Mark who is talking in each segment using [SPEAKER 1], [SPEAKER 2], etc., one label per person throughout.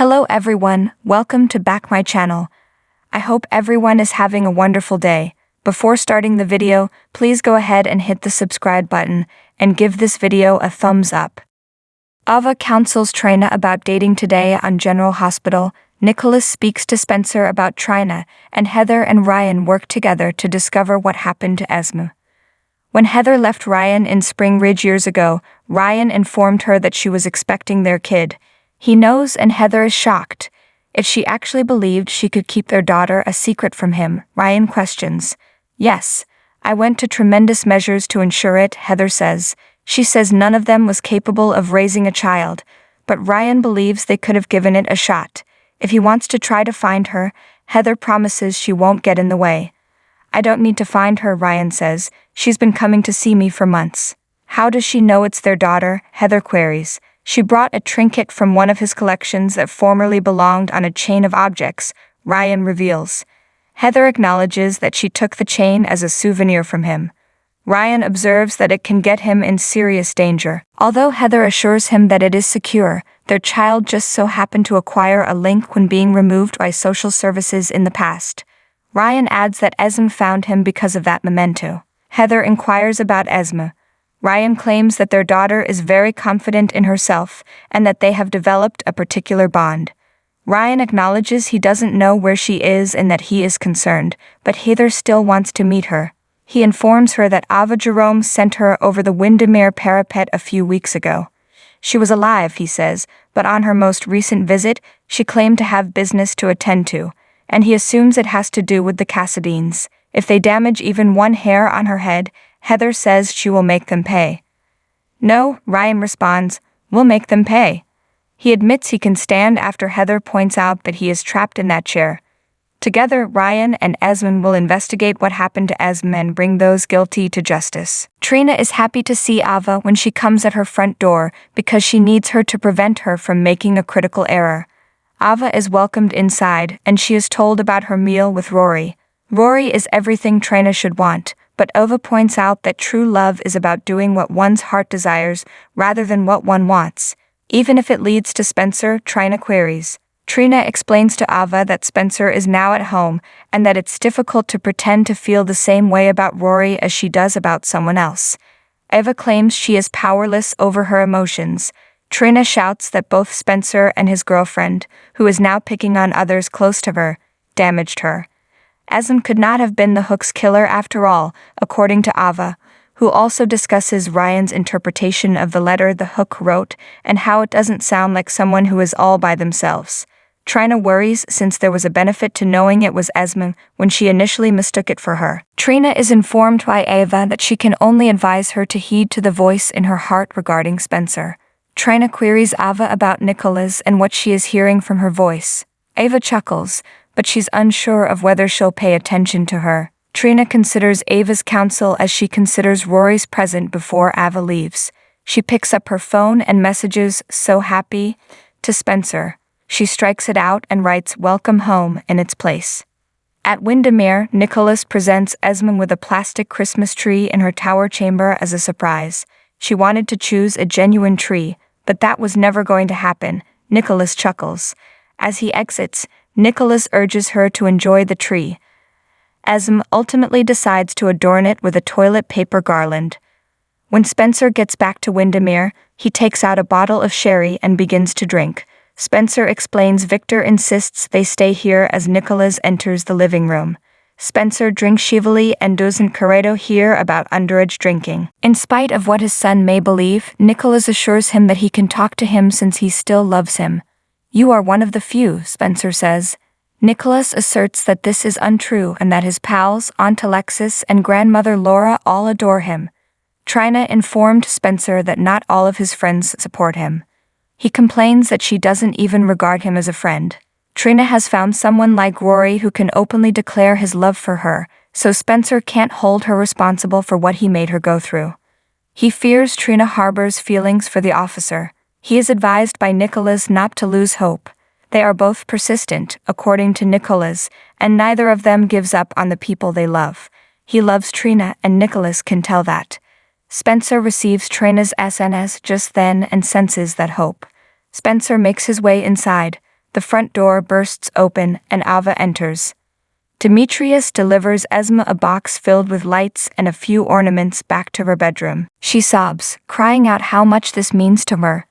[SPEAKER 1] Hello everyone, welcome to back my channel. I hope everyone is having a wonderful day. Before starting the video, please go ahead and hit the subscribe button and give this video a thumbs up. Ava counsels Trina about dating today on General Hospital. Nicholas speaks to Spencer about Trina, and Heather and Ryan work together to discover what happened to Esme. When Heather left Ryan in Spring Ridge years ago, Ryan informed her that she was expecting their kid. He knows, and Heather is shocked. If she actually believed she could keep their daughter a secret from him, Ryan questions. Yes, I went to tremendous measures to ensure it, Heather says. She says none of them was capable of raising a child, but Ryan believes they could have given it a shot. If he wants to try to find her, Heather promises she won't get in the way. I don't need to find her, Ryan says. She's been coming to see me for months. How does she know it's their daughter? Heather queries. She brought a trinket from one of his collections that formerly belonged on a chain of objects, Ryan reveals. Heather acknowledges that she took the chain as a souvenir from him. Ryan observes that it can get him in serious danger. Although Heather assures him that it is secure, their child just so happened to acquire a link when being removed by social services in the past. Ryan adds that Esme found him because of that memento. Heather inquires about Esme. Ryan claims that their daughter is very confident in herself and that they have developed a particular bond. Ryan acknowledges he doesn't know where she is and that he is concerned, but Heather still wants to meet her. He informs her that Ava Jerome sent her over the Windermere parapet a few weeks ago. She was alive, he says, but on her most recent visit, she claimed to have business to attend to, and he assumes it has to do with the Cassadines. If they damage even one hair on her head, Heather says she will make them pay. No, Ryan responds, we'll make them pay. He admits he can stand after Heather points out that he is trapped in that chair. Together, Ryan and Esme will investigate what happened to Esme and bring those guilty to justice. Trina is happy to see Ava when she comes at her front door because she needs her to prevent her from making a critical error. Ava is welcomed inside, and she is told about her meal with Rory. Rory is everything Trina should want, but Ava points out that true love is about doing what one's heart desires rather than what one wants, even if it leads to Spencer, Trina queries. Trina explains to Ava that Spencer is now at home and that it's difficult to pretend to feel the same way about Rory as she does about someone else. Ava claims she is powerless over her emotions. Trina shouts that both Spencer and his girlfriend, who is now picking on others close to her, damaged her. Esme could not have been the Hook's killer after all, according to Ava, who also discusses Ryan's interpretation of the letter the Hook wrote and how it doesn't sound like someone who is all by themselves. Trina worries since there was a benefit to knowing it was Esme when she initially mistook it for her. Trina is informed by Ava that she can only advise her to heed to the voice in her heart regarding Spencer. Trina queries Ava about Nicholas and what she is hearing from her voice. Ava chuckles, but she's unsure of whether she'll pay attention to her. Trina considers Ava's counsel as she considers Rory's present before Ava leaves. She picks up her phone and messages, "So happy," to Spencer. She strikes it out and writes "Welcome home" in its place. At Windermere, Nicholas presents Esme with a plastic Christmas tree in her tower chamber as a surprise. She wanted to choose a genuine tree, but that was never going to happen. Nicholas chuckles. As he exits, Nicholas urges her to enjoy the tree. Esme ultimately decides to adorn it with a toilet paper garland. When Spencer gets back to Windermere, he takes out a bottle of sherry and begins to drink. Spencer explains Victor insists they stay here as Nicholas enters the living room. Spencer drinks Chivoli and doesn't Corrado hear about underage drinking. In spite of what his son may believe, Nicholas assures him that he can talk to him since he still loves him. "You are one of the few," Spencer says. Nicholas asserts that this is untrue and that his pals, Aunt Alexis and grandmother Laura all adore him. Trina informed Spencer that not all of his friends support him. He complains that she doesn't even regard him as a friend. Trina has found someone like Rory who can openly declare his love for her, so Spencer can't hold her responsible for what he made her go through. He fears Trina harbors feelings for the officer. He is advised by Nicholas not to lose hope. They are both persistent, according to Nicholas, and neither of them gives up on the people they love. He loves Trina and Nicholas can tell that. Spencer receives Trina's SNS just then and senses that hope. Spencer makes his way inside. The front door bursts open and Ava enters. Demetrius delivers Esma a box filled with lights and a few ornaments back to her bedroom. She sobs, crying out how much this means to her.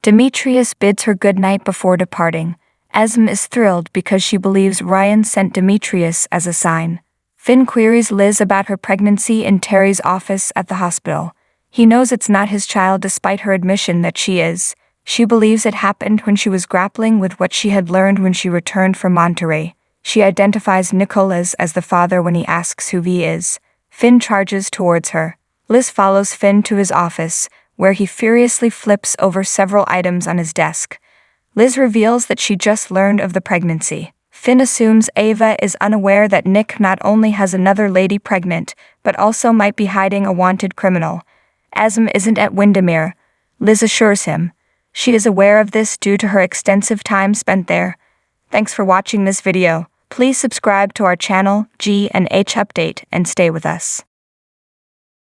[SPEAKER 1] Demetrius bids her good night before departing. Esma is thrilled because she believes Ryan sent Demetrius as a sign. Finn queries Liz about her pregnancy in Terry's office at the hospital. He knows it's not his child despite her admission that she is. She believes it happened when she was grappling with what she had learned when she returned from Monterey. She identifies Nicholas as the father when he asks who he is. Finn charges towards her. Liz follows Finn to his office, where he furiously flips over several items on his desk. Liz reveals that she just learned of the pregnancy. Finn assumes Ava is unaware that Nick not only has another lady pregnant, but also might be hiding a wanted criminal. Asm isn't at Windermere. Liz assures him. She is aware of this due to her extensive time spent there. Thanks for watching this video. Please subscribe to our channel, G&H Update, and stay with us.